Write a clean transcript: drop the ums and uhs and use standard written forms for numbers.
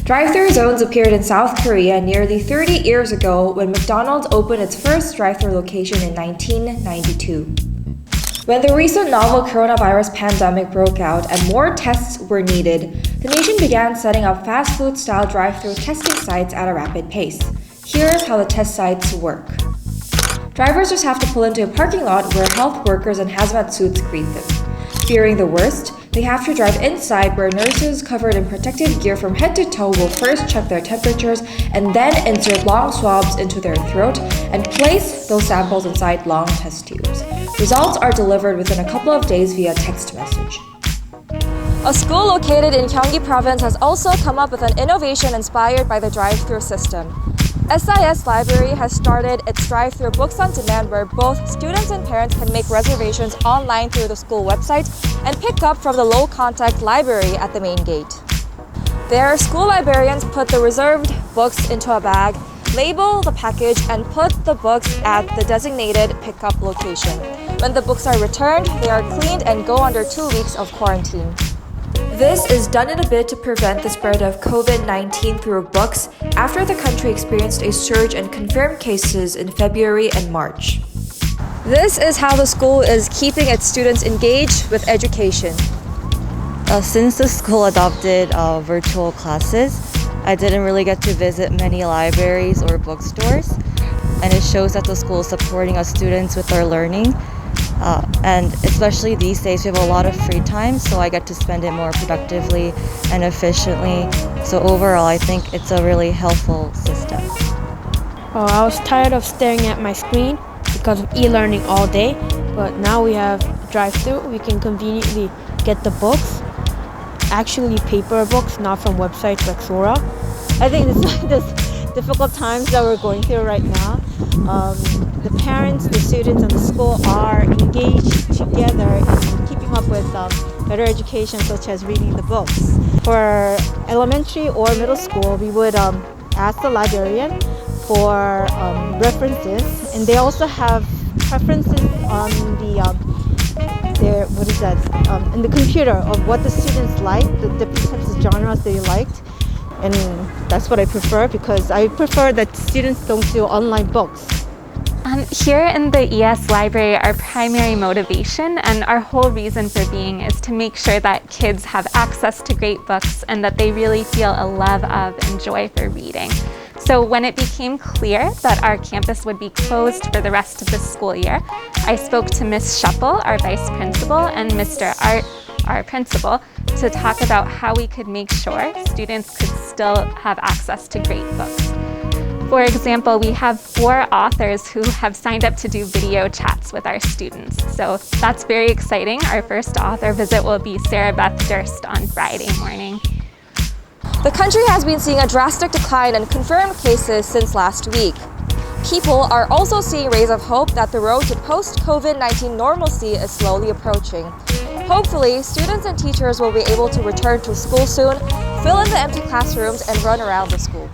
Drive-thru zones appeared in South Korea nearly 30 years ago when McDonald's opened its first drive-thru location in 1992. When the recent novel coronavirus pandemic broke out and more tests were needed, the nation began setting up fast food-style drive-thru testing sites at a rapid pace. Here's how the test sites work. Drivers just have to pull into a parking lot where health workers in hazmat suits greet them. Fearing the worst, they have to drive inside where nurses covered in protective gear from head to toe will first check their temperatures and then insert long swabs into their throat and place those samples inside long test tubes. Results are delivered within a couple of days via text message. A school located in Gyeonggi Province has also come up with an innovation inspired by the drive-thru system. SIS Library has started its drive-thru books on demand where both students and parents can make reservations online through the school website and pick up from the low-contact library at the main gate. There, school librarians put the reserved books into a bag, label the package, and put the books at the designated pickup location. When the books are returned, they are cleaned and go under 2 weeks of quarantine. This is done in a bid to prevent the spread of COVID-19 through books after the country experienced a surge in confirmed cases in February and March. This is how the school is keeping its students engaged with education. Since the school adopted virtual classes, I didn't really get to visit many libraries or bookstores, and it shows that the school is supporting us students with our learning. And especially these days, we have a lot of free time, so I get to spend it more productively and efficiently. So overall, I think it's a really helpful system. I was tired of staring at my screen because of e-learning all day, but now we have drive-thru. We can conveniently get the books, actually paper books, not from websites like Sora. I think this difficult times that we're going through right now, the parents, the students, and the school are engaged together in keeping up with better education, such as reading the books. For elementary or middle school, we would ask the librarian for references, and they also have preferences on the in the computer of what the students like, the different types of genres they liked. And that's what I prefer, because I prefer that students don't do online books. Here in the ES library, our primary motivation and our whole reason for being is to make sure that kids have access to great books and that they really feel a love of and joy for reading. So when it became clear that our campus would be closed for the rest of the school year, I spoke to Ms. Shuffle, our vice principal, and Mr. Art, our principal, to talk about how we could make sure students could still have access to great books. For example, we have 4 authors who have signed up to do video chats with our students. So that's very exciting. Our first author visit will be Sarah Beth Durst on Friday morning. The country has been seeing a drastic decline in confirmed cases since last week. People are also seeing rays of hope that the road to post-COVID-19 normalcy is slowly approaching. Hopefully, students and teachers will be able to return to school soon, fill in the empty classrooms, and run around the school.